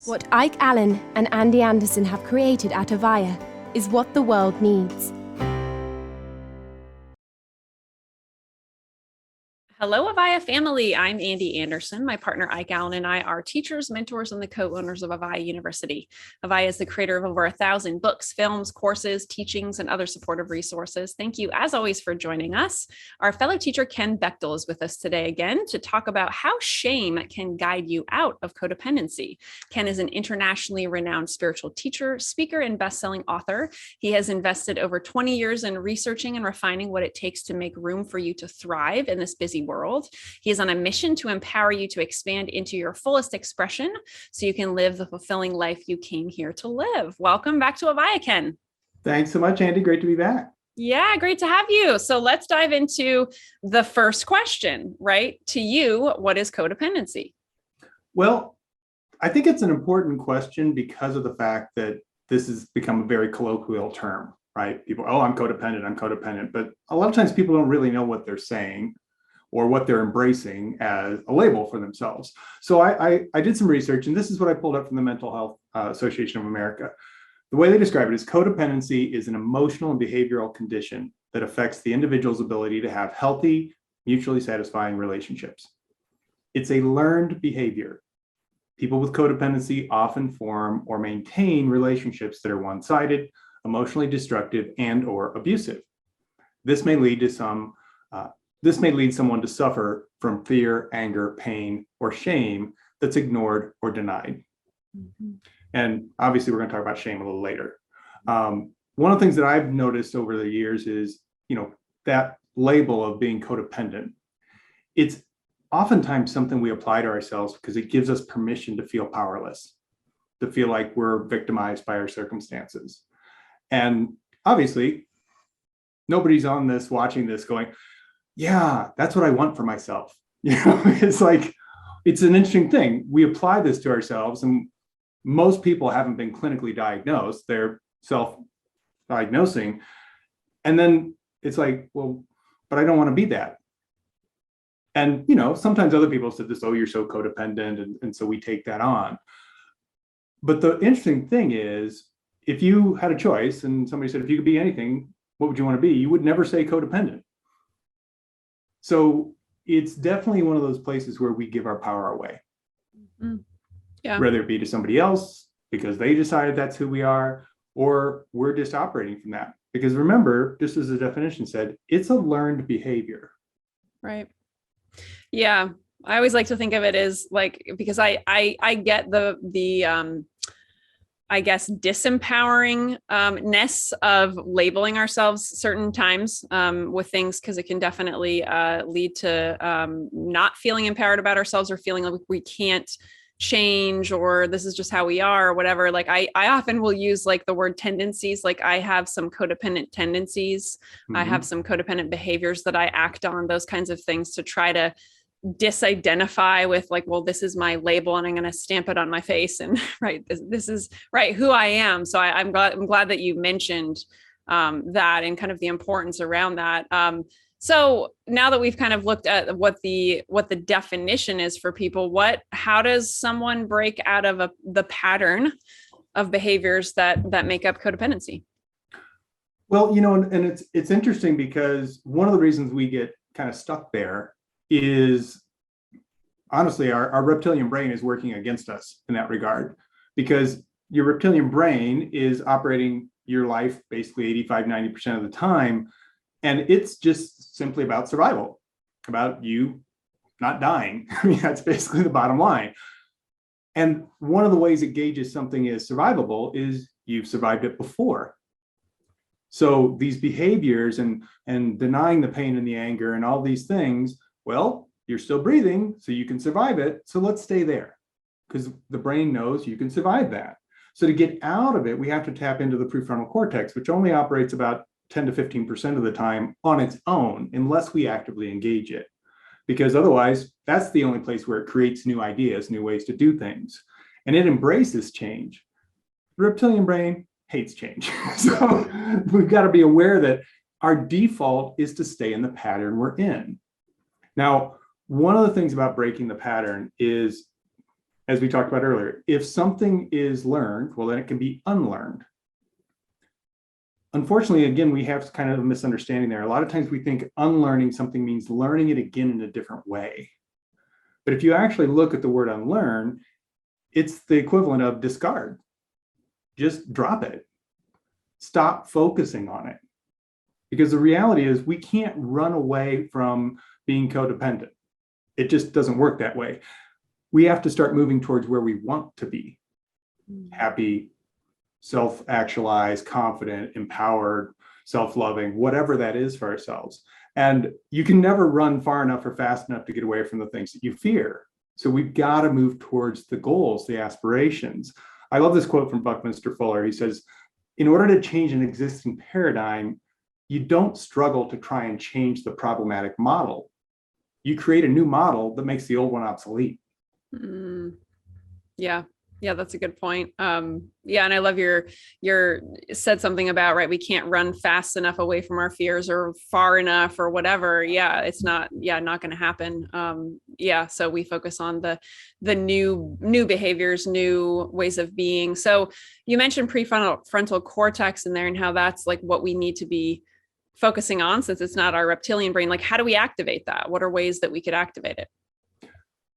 What Ike Allen and Ande Anderson have created at AVAIYA is what the world needs. Hello, AVAIYA family. I'm Ande Anderson. My partner, Ike Allen, and I are teachers, mentors, and the co-owners of AVAIYA University. AVAIYA is the creator of over 1,000 books, films, courses, teachings, and other supportive resources. Thank you, as always, for joining us. Our fellow teacher, Ken Bechtel, is with us today again to talk about how shame can guide you out of codependency. Ken is an internationally renowned spiritual teacher, speaker, and best-selling author. He has invested over 20 years in researching and refining what it takes to make room for you to thrive in this busy world. He is on a mission to empower you to expand into your fullest expression so you can live the fulfilling life you came here to live. Welcome back to AVAIYA, Ken. Thanks so much, Ande. Great to be back. Yeah, great to have you. So let's dive into the first question, right? To you, what is codependency? Well, I think it's an important question because of the fact that this has become a very colloquial term, right? People, oh, I'm codependent. But a lot of times people don't really know what they're saying or what they're embracing as a label for themselves. So I did some research, and this is what I pulled up from the Mental Health Association of America. The way they describe it is codependency is an emotional and behavioral condition that affects the individual's ability to have healthy, mutually satisfying relationships. It's a learned behavior. People with codependency often form or maintain relationships that are one-sided, emotionally destructive, and/or abusive. This may lead someone to suffer from fear, anger, pain, or shame that's ignored or denied. Mm-hmm. And obviously, we're going to talk about shame a little later. One of the things that I've noticed over the years is, that label of being codependent. It's oftentimes something we apply to ourselves because it gives us permission to feel powerless, to feel like we're victimized by our circumstances. And obviously, nobody's on this, watching this going, yeah, that's what I want for myself. It's like, it's an interesting thing. We apply this to ourselves, and most people haven't been clinically diagnosed. They're self-diagnosing. And then it's like, well, but I don't want to be that. And, sometimes other people said this, oh, you're so codependent. And so we take that on. But the interesting thing is, if you had a choice and somebody said, if you could be anything, what would you want to be? You would never say codependent. So it's definitely one of those places where we give our power away. Mm-hmm. Yeah. Whether it be to somebody else because they decided that's who we are, or we're just operating from that. Because remember, just as the definition said, it's a learned behavior. Right. Yeah. I always like to think of it as like, because I get the I guess, disempowering-ness of labeling ourselves certain times with things, because it can definitely lead to not feeling empowered about ourselves or feeling like we can't change, or this is just how we are, or whatever. Like I often will use like the word tendencies. Like I have some codependent tendencies. Mm-hmm. I have some codependent behaviors that I act on, those kinds of things, to try to disidentify with like, well, this is my label and I'm going to stamp it on my face, and right, this is right who I am. So I'm glad that you mentioned that and kind of the importance around that. So now that we've kind of looked at what the definition is for people, how does someone break out of the pattern of behaviors that make up codependency? Well, and it's interesting because one of the reasons we get kind of stuck there is, honestly, our reptilian brain is working against us in that regard, because your reptilian brain is operating your life basically 85-90% of the time. And it's just simply about survival, about you not dying. I mean, that's basically the bottom line. And one of the ways it gauges something is survivable is you've survived it before. So these behaviors and denying the pain and the anger and all these things, well, you're still breathing, so you can survive it. So let's stay there, because the brain knows you can survive that. So to get out of it, we have to tap into the prefrontal cortex, which only operates about 10 to 15% of the time on its own, unless we actively engage it. Because otherwise, that's the only place where it creates new ideas, new ways to do things. And it embraces change. The reptilian brain hates change. So we've got to be aware that our default is to stay in the pattern we're in. Now, one of the things about breaking the pattern is as we talked about earlier, if something is learned, well, then it can be unlearned. Unfortunately, again, we have kind of a misunderstanding there. A lot of times we think unlearning something means learning it again in a different way. But if you actually look at the word unlearn, it's the equivalent of discard. Just drop it. Stop focusing on it. Because the reality is we can't run away from being codependent. It just doesn't work that way. We have to start moving towards where we want to be. Happy, self-actualized, confident, empowered, self-loving, whatever that is for ourselves. And you can never run far enough or fast enough to get away from the things that you fear. So we've got to move towards the goals, the aspirations. I love this quote from Buckminster Fuller. He says, in order to change an existing paradigm, you don't struggle to try and change the problematic model. You create a new model that makes the old one obsolete. Yeah, that's a good point. Yeah, and I love your said something about, right, we can't run fast enough away from our fears or far enough or whatever. Yeah, it's not going to happen. Yeah, so we focus on the new behaviors, new ways of being. So you mentioned prefrontal cortex in there and how that's like what we need to be focusing on since it's not our reptilian brain. Like, how do we activate that? What are ways that we could activate it?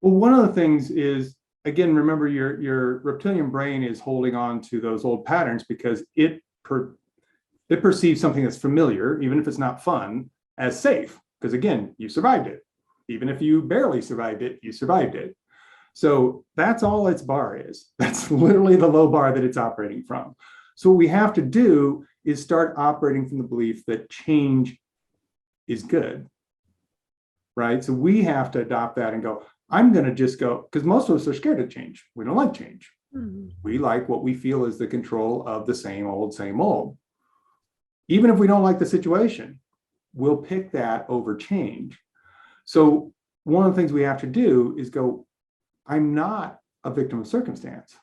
Well, one of the things is, again, remember your reptilian brain is holding on to those old patterns because it perceives something that's familiar, even if it's not fun, as safe. Because again, you survived it. Even if you barely survived it, you survived it. So that's all its bar is. That's literally the low bar that it's operating from. So what we have to do is start operating from the belief that change is good, right? So we have to adopt that and go, I'm going to just go, because most of us are scared of change. We don't like change. We like what we feel is the control of the same old, same old. Even if we don't like the situation, we'll pick that over change. So one of the things we have to do is go, I'm not a victim of circumstance.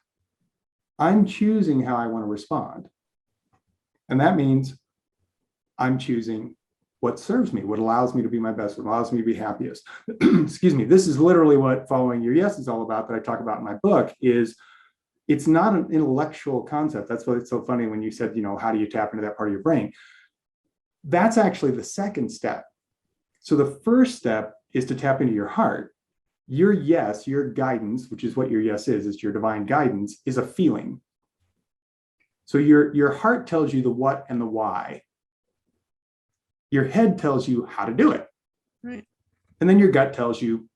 I'm choosing how I want to respond. And that means I'm choosing what serves me, what allows me to be my best, what allows me to be happiest. Excuse me. This is literally what following your yes is all about that I talk about in my book. Is it's not an intellectual concept. That's why it's so funny when you said, how do you tap into that part of your brain? That's actually the second step. So the first step is to tap into your heart. Your yes, your guidance, which is what your yes is, it's your divine guidance, is a feeling. So your heart tells you the what and the why. Your head tells you how to do it. Right. And then your gut tells you,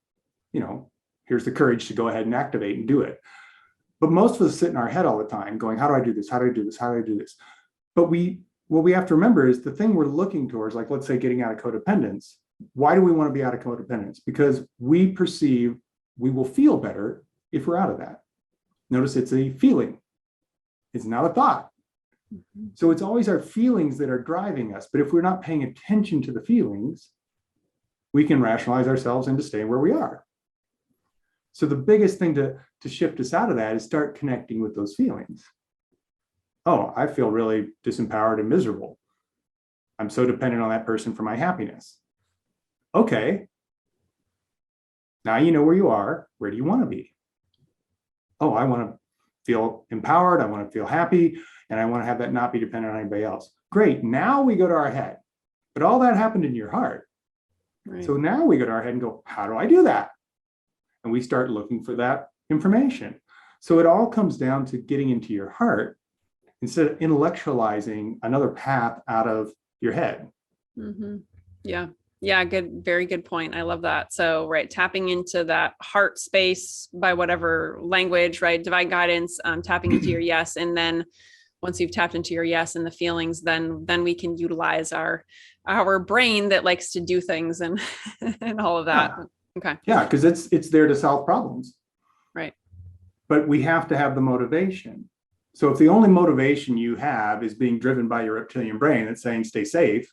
here's the courage to go ahead and activate and do it. But most of us sit in our head all the time going, how do I do this? How do I do this? How do I do this? But what we have to remember is the thing we're looking towards, like let's say getting out of codependence. Why do we want to be out of codependence? Because we perceive we will feel better if we're out of that. Notice it's a feeling. It's not a thought. So it's always our feelings that are driving us. But if we're not paying attention to the feelings, we can rationalize ourselves into staying where we are. So the biggest thing to shift us out of that is start connecting with those feelings. Oh, I feel really disempowered and miserable. I'm so dependent on that person for my happiness. Okay. Now you know where you are. Where do you want to be? Oh, I want to feel empowered. I want to feel happy. And I want to have that not be dependent on anybody else. Great. Now we go to our head. But all that happened in your heart. Right. So now we go to our head and go, how do I do that? And we start looking for that information. So it all comes down to getting into your heart instead of intellectualizing another path out of your head. Yeah. Yeah. Good. Very good point. I love that. So, right. Tapping into that heart space by whatever language, right. Divine guidance, tapping into your yes. And then once you've tapped into your yes and the feelings, then we can utilize our brain that likes to do things and all of that. Yeah. Okay. Yeah. Because it's there to solve problems. Right. But we have to have the motivation. So if the only motivation you have is being driven by your reptilian brain that's saying stay safe,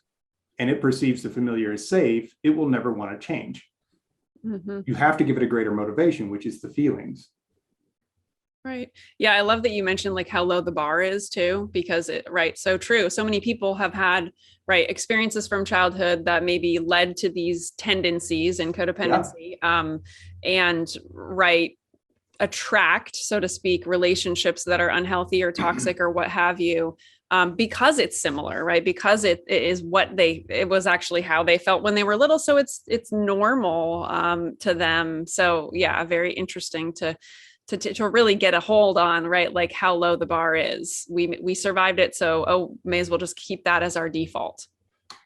and it perceives the familiar as safe, it will never want to change. You have to give it a greater motivation, which is the feelings. Right. Yeah. I love that you mentioned like how low the bar is too, because right. So true. So many people have had experiences from childhood that maybe led to these tendencies and codependency. And attract, so to speak, relationships that are unhealthy or toxic or what have you, because it's similar, right? Because it is it was actually how they felt when they were little. So it's normal to them. So yeah, very interesting to really get a hold on, right? Like how low the bar is. We survived it. So, may as well just keep that as our default.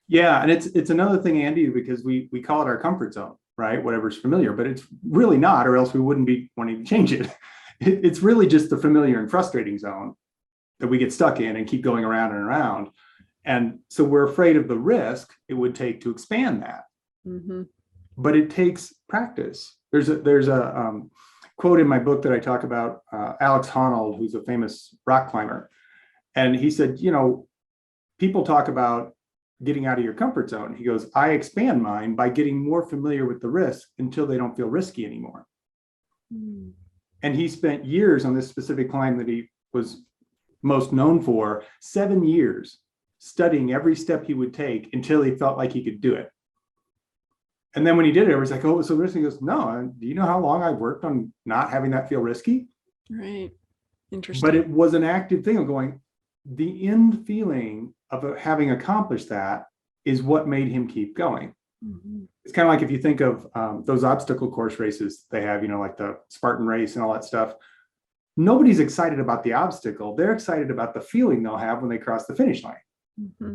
Yeah. And it's another thing, Andy, because we call it our comfort zone, right? Whatever's familiar, but it's really not, or else we wouldn't be wanting to change it. It's really just the familiar and frustrating zone that we get stuck in and keep going around and around. And so we're afraid of the risk it would take to expand that. Mm-hmm. But it takes practice. There's a quote in my book that I talk about, Alex Honnold, who's a famous rock climber. And he said, people talk about getting out of your comfort zone. He goes, I expand mine by getting more familiar with the risk until they don't feel risky anymore. Mm. And he spent years on this specific climb that he was most known for, 7 years studying every step he would take until he felt like he could do it. And then when he did it, everyone's like, oh, so risky. He goes, no, do you know how long I've worked on not having that feel risky? Right. Interesting. But it was an active thing of going, the end feeling of having accomplished that is what made him keep going. Mm-hmm. It's kind of like if you think of those obstacle course races they have, like the Spartan race and all that stuff. Nobody's excited about the obstacle. They're excited about the feeling they'll have when they cross the finish line. Mm-hmm.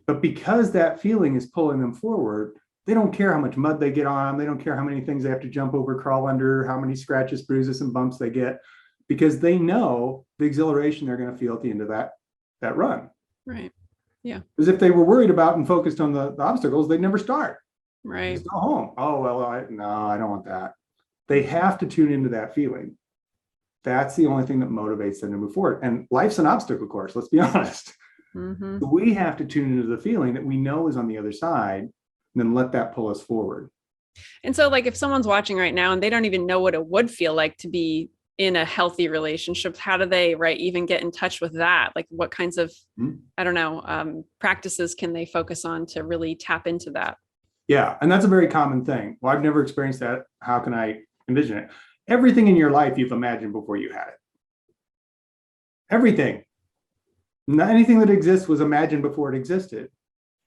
But because that feeling is pulling them forward, they don't care how much mud they get on. They don't care how many things they have to jump over, crawl under, how many scratches, bruises, and bumps they get, because they know the exhilaration they're going to feel at the end of that run. Right. Yeah. Because if they were worried about and focused on the obstacles, they'd never start. Right. Just go home. Oh, well, I don't want that. They have to tune into that feeling. That's the only thing that motivates them to move forward. And life's an obstacle course, let's be honest. Mm-hmm. We have to tune into the feeling that we know is on the other side, and then let that pull us forward. And so, like, if someone's watching right now and they don't even know what it would feel like to be in a healthy relationship, how do they, even get in touch with that? Like, what kinds of, practices can they focus on to really tap into that? Yeah. And that's a very common thing. Well, I've never experienced that. How can I envision it? Everything in your life you've imagined before you had it. Everything. Not anything that exists was imagined before it existed.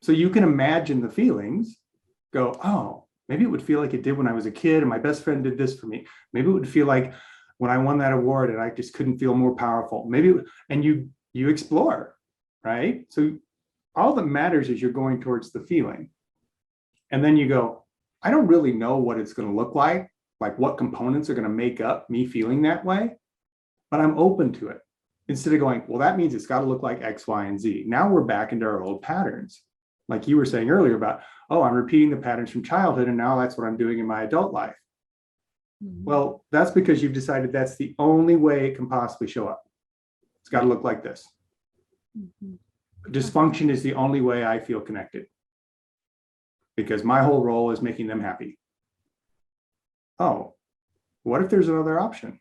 So you can imagine the feelings, go, oh, maybe it would feel like it did when I was a kid and my best friend did this for me. Maybe it would feel like when I won that award and I just couldn't feel more powerful. Maybe, and you explore, right? So all that matters is you're going towards the feeling. And then you go, I don't really know what it's going to look like what components are going to make up me feeling that way, but I'm open to it. Instead of going, well, that means it's got to look like X, Y, and Z. Now we're back into our old patterns. Like you were saying earlier about, oh, I'm repeating the patterns from childhood, and now that's what I'm doing in my adult life. Mm-hmm. Well, that's because you've decided that's the only way it can possibly show up. It's got to look like this. Mm-hmm. Dysfunction is the only way I feel connected, because my whole role is making them happy. Oh, what if there's another option?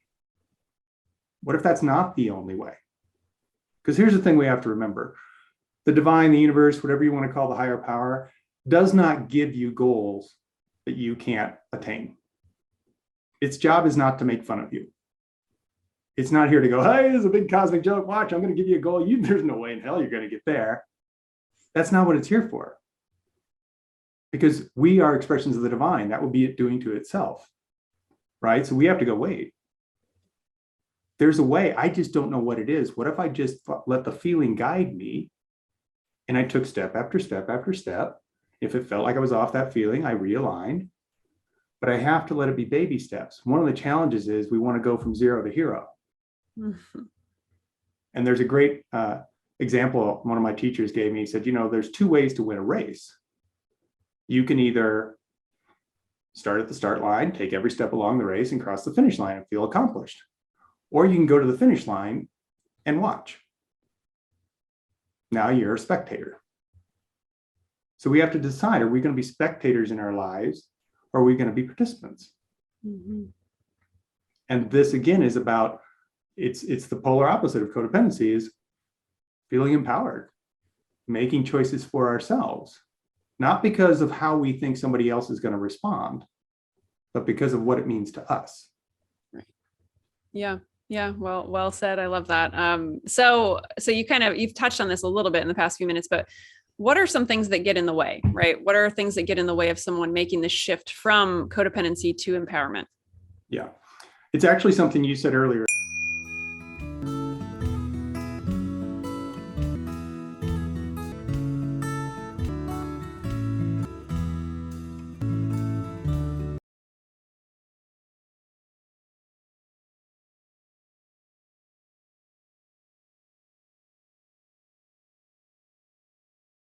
What if that's not the only way? Because here's the thing we have to remember. The divine, the universe, whatever you want to call the higher power, does not give you goals that you can't attain. Its job is not to make fun of you. It's not here to go, hey, this is a big cosmic joke. Watch, I'm going to give you a goal. There's no way in hell you're going to get there. That's not what it's here for. Because we are expressions of the divine. That would be it doing to itself. Right? So we have to go, wait. There's a way. I just don't know what it is. What if I just let the feeling guide me? And I took step after step after step. If it felt like I was off that feeling, I realigned. But I have to let it be baby steps. One of the challenges is we want to go from zero to hero. Mm-hmm. And there's a great example one of my teachers gave me. He said, there's two ways to win a race. You can either start at the start line, take every step along the race and cross the finish line and feel accomplished. Or you can go to the finish line and watch. Now you're a spectator. So we have to decide, are we going to be spectators in our lives, or are we going to be participants? Mm-hmm. And this again is about, it's the polar opposite of codependency, is feeling empowered, making choices for ourselves, not because of how we think somebody else is going to respond, but because of what it means to us. Right. Yeah. Yeah. Well said. I love that. So you've touched on this a little bit in the past few minutes, but what are some things that get in the way, right? What are things that get in the way of someone making the shift from codependency to empowerment? Yeah. It's actually something you said earlier.